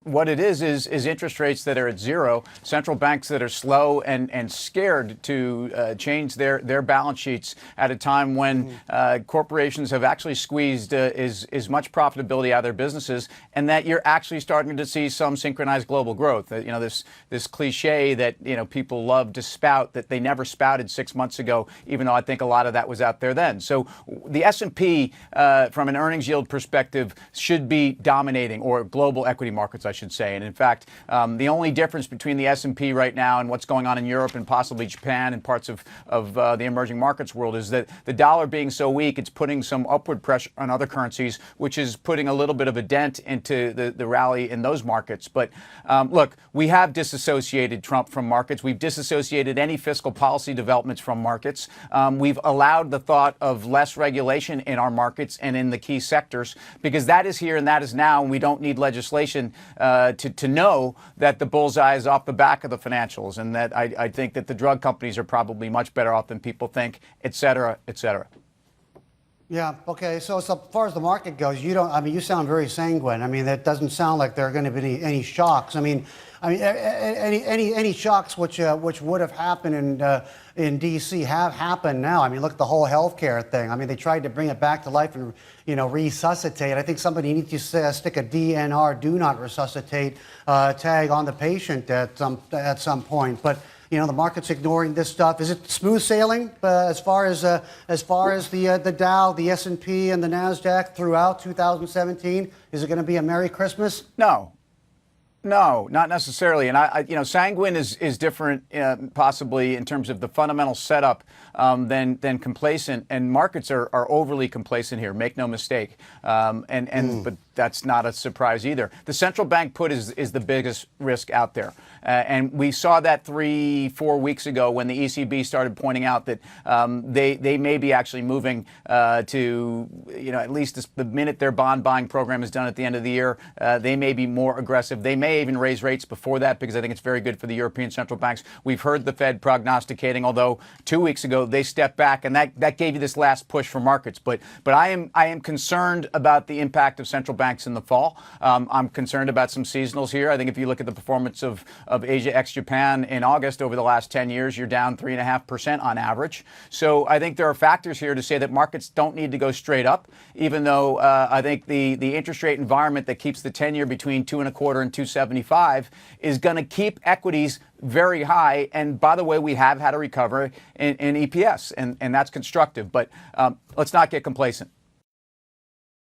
What it is interest rates that are at zero, central banks that are slow and scared to change their balance sheets at a time when corporations have actually squeezed as much profitability out of their businesses, and that you're actually starting to see some synchronized global growth. This cliche that people love to spout that they never spouted 6 months ago, even though I think a lot of that was out there then. So the S&P, from an earnings yield perspective, should be dominating, or global equity markets, I should say. And in fact, the only difference between the S&P right now and what's going on in Europe and possibly Japan and parts of the emerging markets world is that the dollar being so weak, it's putting some upward pressure on other currencies, which is putting a little bit of a dent into the rally in those markets. But look, we have disassociated Trump from markets. We've disassociated any fiscal policy developments from markets. We've allowed the thought of less regulation in our markets and in the key sectors, because that is here and that is now, and we don't need legislation to know that the bullseye is off the back of the financials, and that I think that the drug companies are probably much better off than people think, et cetera, et cetera. Yeah. Okay. So as far as the market goes, you sound very sanguine. I mean, that doesn't sound like there are going to be any shocks. Any shocks which would have happened in D.C. have happened now. I mean, look at the whole healthcare thing. I mean, they tried to bring it back to life and resuscitate. I think somebody needs to stick a DNR, do not resuscitate, tag on the patient at some point. But the market's ignoring this stuff. Is it smooth sailing as far as the Dow, the S&P, and the Nasdaq throughout 2017? Is it going to be a Merry Christmas? No, not necessarily. And sanguine is different, possibly in terms of the fundamental setup than complacent. And markets are overly complacent here. Make no mistake. But that's not a surprise either. The central bank put is the biggest risk out there. And we saw that 3-4 weeks ago when the ECB started pointing out that they may be actually moving to, at least the minute their bond buying program is done at the end of the year, they may be more aggressive. They may even raise rates before that, because I think it's very good for the European central banks. We've heard the Fed prognosticating, although 2 weeks ago they stepped back, and that gave you this last push for markets. But I am concerned about the impact of central banks in the fall. I'm concerned about some seasonals here. I think if you look at the performance of Asia ex-Japan in August over the last 10 years, you're down 3.5% on average. So I think there are factors here to say that markets don't need to go straight up, even though I think the interest rate environment that keeps the 10-year between 2.25 and 2.75 is going to keep equities very high. And by the way, we have had a recovery in EPS, and that's constructive. But let's not get complacent.